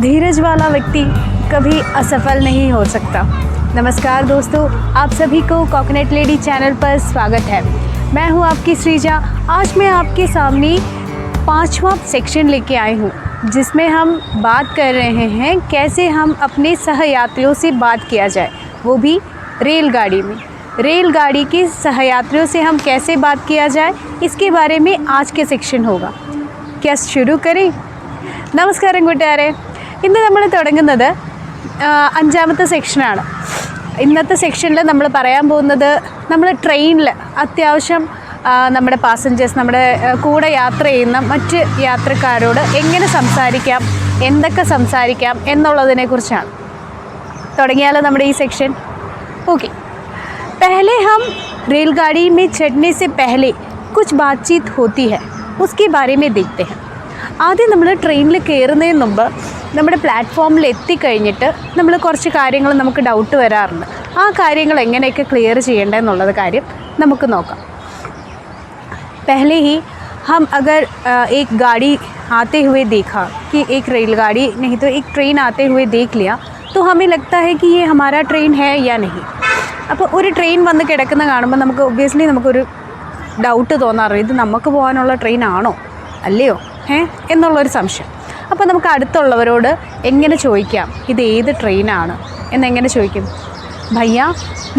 धीरज वाला व्यक्ति कभी असफल नहीं हो सकता। नमस्कार दोस्तों, आप सभी को कोकोनट लेडी चैनल पर स्वागत है। मैं हूं आपकी श्रीजा। आज मैं आपके सामने 5वां सेक्शन लेके आई हूं, जिसमें हम बात कर रहे हैं कैसे हम अपने सहयात्रियों से बात किया जाए, वो भी रेलगाड़ी में। रेलगाड़ी के सहयात्रियों से हम कैसे बात किया जाए, इसके बारे में आज के सेक्शन होगा। क्या शुरू करें? നമസ്കാരം കൂട്ടുകാരെ, ഇന്ന് നമ്മൾ തുടങ്ങുന്നത് 5ാമത്തെ സെക്ഷനാണ്. ഇന്നത്തെ സെക്ഷനിൽ നമ്മൾ പറയാൻ പോകുന്നത് നമ്മൾ ട്രെയിനിൽ അത്യാവശ്യം നമ്മുടെ പാസഞ്ചേഴ്സ്, നമ്മുടെ കൂടെ യാത്ര ചെയ്യുന്ന മറ്റ് യാത്രക്കാരോട് എങ്ങനെ സംസാരിക്കാം, എന്തൊക്കെ സംസാരിക്കാം എന്നുള്ളതിനെക്കുറിച്ചാണ്. തുടങ്ങിയാലോ നമ്മുടെ ഈ സെക്ഷൻ? ഓക്കെ. पहले हम रेलगाड़ी में चढ़ने से पहले कुछ बातचीत होती है, उसके बारे में देखते हैं. ആദ്യം നമ്മൾ ട്രെയിനിൽ കയറുന്നതിന് മുമ്പ് നമ്മുടെ പ്ലാറ്റ്ഫോമിൽ എത്തിക്കഴിഞ്ഞിട്ട് നമ്മൾ കുറച്ച് കാര്യങ്ങൾ നമുക്ക് ഡൗട്ട് വരാറുണ്ട്. ആ കാര്യങ്ങൾ എങ്ങനെയൊക്കെ ക്ലിയർ ചെയ്യേണ്ടതെന്നുള്ളത് കാര്യം നമുക്ക് നോക്കാം. पहले ही हम अगर एक गाड़ी आते हुए देखा कि एक रेलगाड़ी नहीं तो एक ट्रेन आते हुए देख लिया, तो हमें लगता है कि ये हमारा ट्रेन है या नहीं. അപ്പോൾ ഒരു ട്രെയിൻ വന്ന് കിടക്കുന്ന കാണുമ്പോൾ നമുക്ക് ഒബ്വിയസ്ലി നമുക്കൊരു ഡൗട്ട് തോന്നാറുണ്ട്, ഇത് നമുക്ക് പോകാനുള്ള ട്രെയിൻ ആണോ അല്ലയോ എന്നുള്ളൊരു സംശയം. അപ്പോൾ നമുക്ക് അടുത്തുള്ളവരോട് എങ്ങനെ ചോദിക്കാം ഇത് ഏത് ട്രെയിനാണ് എന്നെങ്ങനെ ചോദിക്കും? ഭയ്യ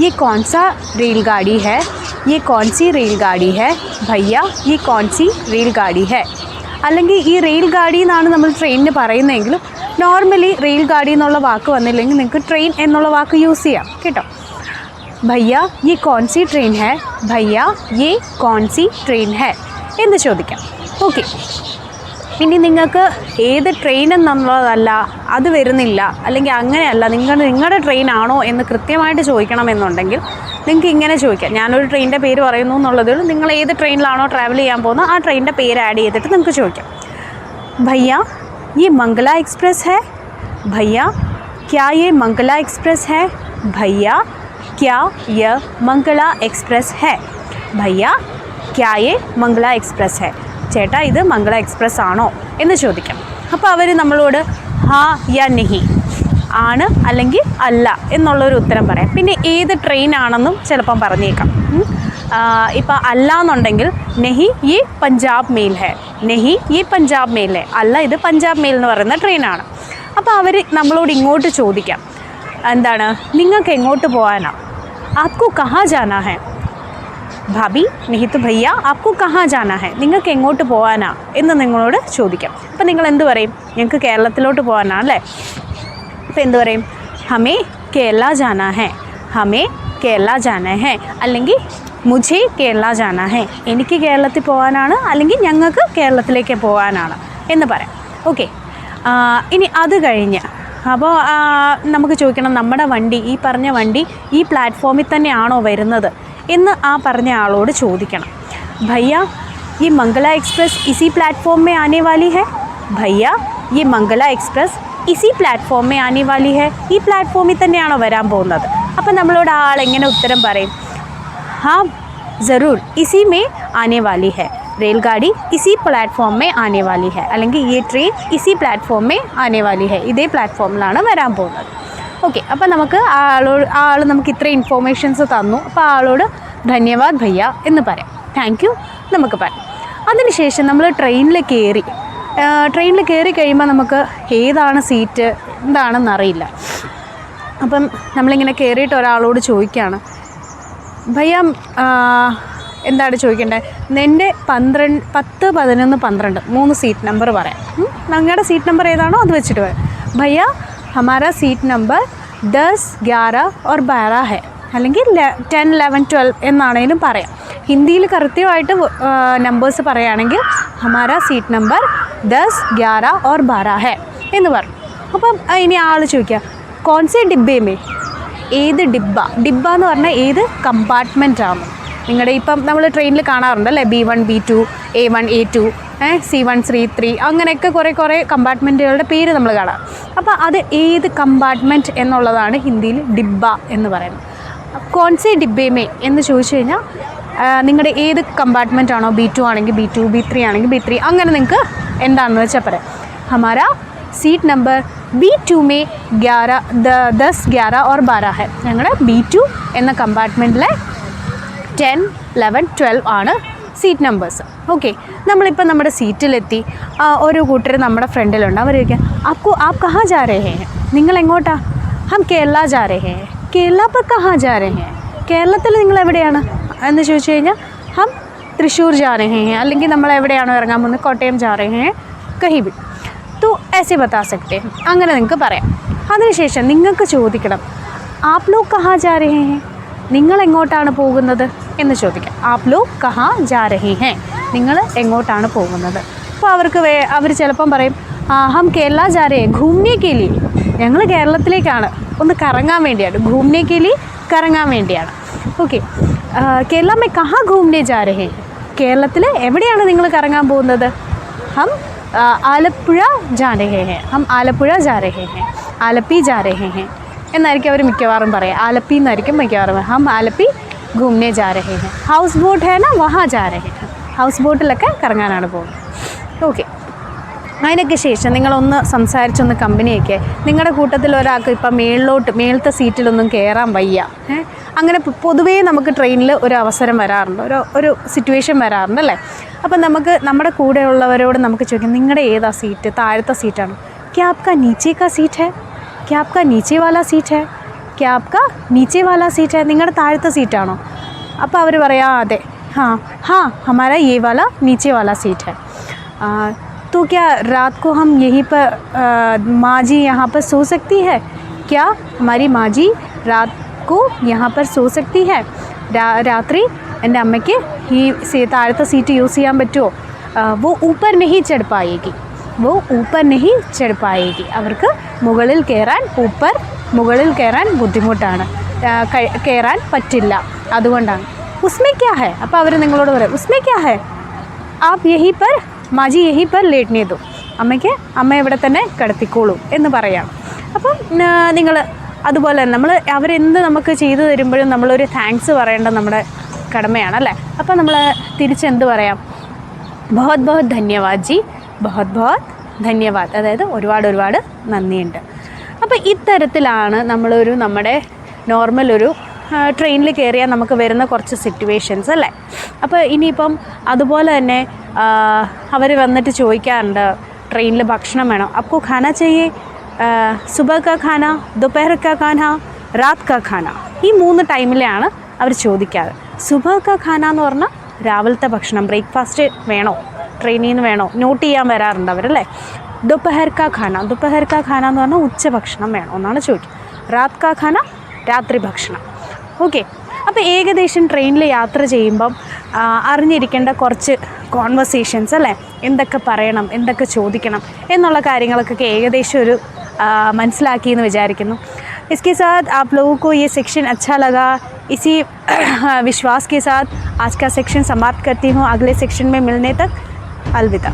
ये कौन सा रेलगाड़ी है, ये कौन सी रेलगाड़ी है, भैया ये कौन सी रेलगाड़ी है. അല്ലെങ്കിൽ ഈ റെയിൽഗാഡി എന്നാണ് നമ്മൾ ട്രെയിനിന് പറയുന്നതെങ്കിലും നോർമലി റെയിൽഗാഡി എന്നുള്ള വാക്ക് വന്നില്ലെങ്കിൽ നിങ്ങൾക്ക് ട്രെയിൻ എന്നുള്ള വാക്ക് യൂസ് ചെയ്യാം കേട്ടോ. ഭയ്യ ये कौन सी ट्रेन है, भैया ये कौन सी ट्रेन है എന്ന് ചോദിക്കാം. ഓക്കെ. ഇനി നിങ്ങൾക്ക് ഏത് ട്രെയിൻ എന്നുള്ളതല്ല, അത് വരുന്നില്ല, അല്ലെങ്കിൽ അങ്ങനെയല്ല, നിങ്ങളുടെ ട്രെയിനാണോ എന്ന് കൃത്യമായിട്ട് ചോദിക്കണമെന്നുണ്ടെങ്കിൽ നിങ്ങൾക്ക് ഇങ്ങനെ ചോദിക്കാം. ഞാനൊരു ട്രെയിനിൻ്റെ പേര് പറയുന്നു എന്നുള്ളതിൽ നിങ്ങൾ ഏത് ട്രെയിനിലാണോ ട്രാവൽ ചെയ്യാൻ പോകുന്നത് ആ ട്രെയിനിൻ്റെ പേര് ആഡ് ചെയ്തിട്ട് നിങ്ങൾക്ക് ചോദിക്കാം. ഭയ്യ ये मंगला एक्सप्रेस है, भैया क्या ये मंगला एक्सप्रेस है, भैया क्या ये मंगला एक्सप्रेस है, भैया क्या ये मंगला एक्सप्रेस है. ചേട്ടാ ഇത് മംഗള എക്സ്പ്രസ് ആണോ എന്ന് ചോദിക്കാം. അപ്പോൾ അവർ നമ്മളോട് ഹാ യാ നെഹി, ആണ് അല്ലെങ്കിൽ അല്ല എന്നുള്ളൊരു ഉത്തരം പറയാം. പിന്നെ ഏത് ട്രെയിനാണെന്നും ചിലപ്പം പറഞ്ഞേക്കാം. ഇപ്പോൾ അല്ല എന്നുണ്ടെങ്കിൽ നെഹി ഈ പഞ്ചാബ് മെയിൽ ഹെ, നെഹി ഈ പഞ്ചാബ് മെയിൽ ഹെ, അല്ല ഇത് പഞ്ചാബ് മെയിൽ എന്ന് പറയുന്ന ട്രെയിനാണ്. അപ്പോൾ അവർ നമ്മളോട് ഇങ്ങോട്ട് ചോദിക്കാം, എന്താണ് നിങ്ങൾക്ക് എങ്ങോട്ട് പോകാനാണ്, ആപ്കോ കഹാ ജാനാ ഹെ, ഭാബി नहीं तो भैया आपको कहाँ जाना है, നിങ്ങൾക്ക് എങ്ങോട്ട് പോകാനാ എന്ന് നിങ്ങളോട് ചോദിക്കാം. അപ്പോൾ നിങ്ങൾ എന്ത് പറയും? ഞങ്ങൾക്ക് കേരളത്തിലോട്ട് പോകാനാണ് അല്ലേ. അപ്പോൾ എന്ത് പറയും? ഹമേ കേരള ജാനാ ഹെ, ഹമേ കേരള ജാനാ ഹെ, അല്ലെങ്കിൽ മുझे കേരള ജാനാ ഹെ, എനിക്ക് കേരളത്തിൽ പോകാനാണ്, അല്ലെങ്കിൽ ഞങ്ങൾക്ക് കേരളത്തിലേക്ക് പോകാനാണ് എന്ന് പറയാം. ഓക്കെ. ഇനി അത് കഴിഞ്ഞ് അപ്പോൾ നമുക്ക് ചോദിക്കണം, നമ്മുടെ വണ്ടി, ഈ പറഞ്ഞ വണ്ടി ഈ പ്ലാറ്റ്ഫോമിൽ തന്നെയാണോ വരുന്നത് എന്ന് ആ പറഞ്ഞ ആളോട് ചോദിക്കണം. ഭയ്യ ये मंगला एक्सप्रेस इसी प्लेटफॉर्म में आने वाली है, भैया ये मंगला एक्सप्रेस इसी प्लेटफॉर्म में आने वाली है, ഈ പ്ലാറ്റ്ഫോമിൽ തന്നെയാണോ വരാൻ പോകുന്നത്? അപ്പോൾ നമ്മളോട് ആൾ എങ്ങനെ ഉത്തരം പറയും? हाँ ज़रूर इसी में आने वाली है, रेलगाड़ी इसी प्लेटफॉर्म में आने वाली है, അല്ലെങ്കിൽ ये ट्रेन इसी प्लेटफॉर्म में आने वाली है, ഇതേ പ്ലാറ്റ്ഫോമിലാണ് വരാൻ പോകുന്നത്. ഓക്കെ. അപ്പോൾ നമുക്ക് ആൾ നമുക്ക് ഇത്ര ഇൻഫോർമേഷൻസ് തന്നു, അപ്പോൾ ആളോട് ധന്യവാദ് ഭയ്യ എന്ന് പറയാം, താങ്ക് യു നമുക്ക് പറയാം. അതിനുശേഷം നമ്മൾ ട്രെയിനിൽ കയറി കഴിയുമ്പോൾ നമുക്ക് ഏതാണ് സീറ്റ് എന്താണെന്നറിയില്ല. അപ്പം നമ്മളിങ്ങനെ കയറിയിട്ട് ഒരാളോട് ചോദിക്കുകയാണ്, ഭയ്യ എന്താണ് ചോദിക്കേണ്ടത്? എൻ്റെ 10, 11, 12 3 സീറ്റ് നമ്പർ പറയാം. നിങ്ങളുടെ സീറ്റ് നമ്പർ ഏതാണോ അത് വെച്ചിട്ട് പറയാം. ഭയ്യ हमारा सीट नंबर 10, 11 और 12 है, അല്ലെങ്കിൽ 10, 11, 12 എന്നാണെങ്കിലും പറയാം. ഹിന്ദിയിൽ കൃത്യമായിട്ട് നമ്പേഴ്സ് പറയുകയാണെങ്കിൽ हमारा सीट नंबर 10, 11 और 12 है എന്ന് പറയും. അപ്പം ഇനി ആൾ ചോദിക്കുക, कौन से डिब्बे में, ഏത് ഡിബ്ബ എന്ന് പറഞ്ഞാൽ ഏത് കമ്പാർട്ട്മെൻ്റ് ആണ്. നിങ്ങളുടെ ഇപ്പം നമ്മൾ ട്രെയിനിൽ കാണാറുണ്ടല്ലേ, B1, B2, A1, A2, C1, C3 അങ്ങനെയൊക്കെ കുറേ കമ്പാർട്ട്മെൻറ്റുകളുടെ പേര് നമ്മൾ കാണാം. അപ്പോൾ അത് ഏത് കമ്പാർട്ട്മെൻറ്റ് എന്നുള്ളതാണ് ഹിന്ദിയിൽ ഡിബ്ബ എന്ന് പറയുന്നത്. കോൺസെ ഡിബ്ബേമേ എന്ന് ചോദിച്ചു കഴിഞ്ഞാൽ നിങ്ങളുടെ ഏത് കമ്പാർട്ട്മെൻ്റ് ആണോ, B2 ആണെങ്കിൽ B2, B3 ആണെങ്കിൽ B3, അങ്ങനെ നിങ്ങൾക്ക് എന്താണെന്ന് വെച്ചാൽ പറയാം. ഹമാര സീറ്റ് നമ്പർ B2 में 10, 11 और 12 है. ഞങ്ങളുടെ B2 എന്ന കമ്പാർട്ട്മെൻറ്റിലെ 10, 11, 12 ആണ് സീറ്റ് നമ്പേഴ്സ്. ഓക്കെ, നമ്മളിപ്പോൾ നമ്മുടെ സീറ്റിലെത്തി. ഒരു കൂട്ടർ നമ്മുടെ ഫ്രണ്ടിലുണ്ട്. അവർ ചോദിക്കാം, ആപ് കഹാ ജാ രഹേ ഹെ? നിങ്ങൾ എങ്ങോട്ടാ? ഹം കേരള ജാ രഹേ ഹെ. കേരള പർ കഹാ ജാ രഹേ ഹെ? കേരളത്തിൽ നിങ്ങൾ എവിടെയാണ് എന്ന് ചോദിച്ചു കഴിഞ്ഞാൽ ഹം തൃശ്ശൂർ ജാ രഹേ ഹെ, അല്ലെങ്കിൽ നമ്മൾ എവിടെയാണോ ഇറങ്ങാൻ പോകുന്നത്, കോട്ടയം ജാ രഹേ ഹെ, കഹി ബി. തോ ऐसे बता सकते हैं. അങ്ങനെ നിങ്ങൾക്ക് പറയാം. അതിനുശേഷം നിങ്ങൾക്ക് ചോദിക്കണം, ആപ് ലോഗ് കഹാ ജാ രഹേ ഹെ? നിങ്ങൾ എങ്ങോട്ടാണ് പോകുന്നത് എന്ന് ചോദിക്കാം. ആപ് ലോഗ് കഹാ ജാ രഹേ ഹെ? നിങ്ങൾ എങ്ങോട്ടാണ് പോകുന്നത്? അപ്പോൾ അവർ ചിലപ്പം പറയും, ഹം കേരള ജാ രഹേ ഘൂംനെ കെ ലിയെ. ഞങ്ങൾ കേരളത്തിലേക്കാണ്, ഒന്ന് കറങ്ങാൻ വേണ്ടിയാണ്. ഘൂംനെ കെ ലിയെ കറങ്ങാൻ വേണ്ടിയാണ്. ഓക്കെ, കേരള മേ കഹാ ഘൂംനെ ജാ രഹേ? കേരളത്തിൽ എവിടെയാണ് നിങ്ങൾ കറങ്ങാൻ പോകുന്നത്? ഹം ആലപ്പുഴ ജാ രഹേ ഹെ. ഹം ആലപ്പുഴ ജാ രഹേ ഹെ, ആലപ്പി ജാ രഹേ ഹെ എന്നായിരിക്കും അവർ മിക്കവാറും പറയുക. ആലപ്പി എന്നായിരിക്കും മിക്കവാറും. ഹം ആലപ്പി ഘൂംനെ ജാ രഹേ ഹെ. ഹൗസ് ബോട്ട് ഹേ നാ വഹാ ജാ രഹേ ഹെ. ഹൗസ് ബോട്ടിലൊക്കെ കറങ്ങാനാണ് പോകുന്നത്. ഓക്കെ, അതിനൊക്കെ ശേഷം നിങ്ങളൊന്ന് സംസാരിച്ചൊന്ന് കമ്പനിയൊക്കെ. നിങ്ങളുടെ കൂട്ടത്തിൽ ഒരാൾക്ക് ഇപ്പം മേളത്തെ സീറ്റിലൊന്നും കയറാൻ വയ്യ. അങ്ങനെ പൊതുവേ നമുക്ക് ട്രെയിനിൽ ഒരു അവസരം വരാറുണ്ട്, ഒരു സിറ്റുവേഷൻ വരാറുണ്ട് അല്ലേ? അപ്പം നമുക്ക് നമ്മുടെ കൂടെയുള്ളവരോട് നമുക്ക് ചോദിക്കാം, നിങ്ങളുടെ ഏതാ സീറ്റ്? താഴത്തെ സീറ്റാണ്. ക്യാ ആപ്കാ നീച്ചേ കാ സീറ്റ് ഹേ? ക്യാ ആപ്കാ നീച്ചേ വാലാ സീറ്റ് ഹേ? ക്യാ ആപ്കാ നീച്ചേ വാലാ സീറ്റ് ഹേ? നിങ്ങളുടെ താഴത്തെ സീറ്റാണോ? അപ്പോൾ അവർ പറയാം, അതെ. हाँ हमारा ये वाला नीचे वाला सीट है. तो क्या रात को हम यहीं पर माँ जी यहाँ पर सो सकती है? क्या हमारी माँ जी रात को यहाँ पर सो सकती है? രാത്രി എൻ്റെ അമ്മയ്ക്ക് ഈ താഴത്തെ സീറ്റ് യൂസ് ചെയ്യാൻ പറ്റുമോ? वो ऊपर नहीं चढ़ पाएगी. वो ऊपर नहीं चढ़ पाएगी. അവർക്ക് മുകളിൽ കയറാൻ ബുദ്ധിമുട്ടാണ്, കയറാൻ പറ്റില്ല, അതുകൊണ്ടാണ്. ഉസ്മേ ക്യാ ഹേ? അപ്പോൾ അവർ നിങ്ങളോട് പറയും, ഉസ്മേ ക്യാ ഹേ? ആപ് യഹി പർ മാജി യഹി പർ ലേട്നെ ദോ. അമ്മ ഇവിടെ തന്നെ കിടത്തിക്കോളൂ എന്ന് പറയാം. അപ്പം നിങ്ങൾ അതുപോലെ തന്നെ അവരെന്ത് നമുക്ക് ചെയ്തു തരുമ്പോഴും നമ്മളൊരു താങ്ക്സ് പറയേണ്ടത് നമ്മുടെ കടമയാണ് അല്ലേ? അപ്പം നമ്മൾ തിരിച്ചെന്ത് പറയാം? ബഹുത് ബഹുത് ധന്യവാദ് ജി, ബഹുത് ബഹുത് ധന്യവാദ്. അതായത് ഒരുപാട് നന്ദിയുണ്ട്. അപ്പോൾ ഇത്തരത്തിലാണ് നമ്മുടെ നോർമൽ ഒരു ട്രെയിനിൽ കയറിയാൽ നമുക്ക് വരുന്ന കുറച്ച് സിറ്റുവേഷൻസ് അല്ലേ? അപ്പോൾ ഇനിയിപ്പം അതുപോലെ തന്നെ അവർ വന്നിട്ട് ചോദിക്കാറുണ്ട്, ട്രെയിനിൽ ഭക്ഷണം വേണം, അപ്പോ ഖാന ചെയ്യേ, സുബഹ കാ ഖാന, ദോപഹർ കാ ഖാന, രാത് കാ ഖാന. ഈ 3 ടൈമിലാണ് അവർ ചോദിക്കാറ്. സുബഹ കാ ഖാന എന്ന് പറഞ്ഞാൽ രാവിലത്തെ ഭക്ഷണം, ബ്രേക്ക്ഫാസ്റ്റ് വേണോ, ട്രെയിനിൽ നിന്ന് വേണോ, നോട്ട് ചെയ്യാൻ വരാറുണ്ട് അവരല്ലേ. ദോപഹർ കാ ഖാന എന്ന് പറഞ്ഞാൽ ഉച്ചഭക്ഷണം വേണോ എന്നാണ് ചോദിക്കുക. രാത് കാ ഖാന, രാത്രി ഭക്ഷണം. ഓക്കെ, അപ്പോൾ ഏകദേശം ട്രെയിനിൽ യാത്ര ചെയ്യുമ്പം അറിഞ്ഞിരിക്കേണ്ട കുറച്ച് കോൺവെർസേഷൻസ് അല്ലേ, എന്തൊക്കെ പറയണം, എന്തൊക്കെ ചോദിക്കണം എന്നുള്ള കാര്യങ്ങളൊക്കെ ഏകദേശം ഒരു മനസ്സിലാക്കിയെന്ന് വിചാരിക്കുന്നു. इसके साथ आप लोगों को ये सेक्शन अच्छा लगा, इसी विश्वास के साथ आज का सेक्शन समाप्त करती हूँ. अगले सेक्शन में मिलने तक अलविदा.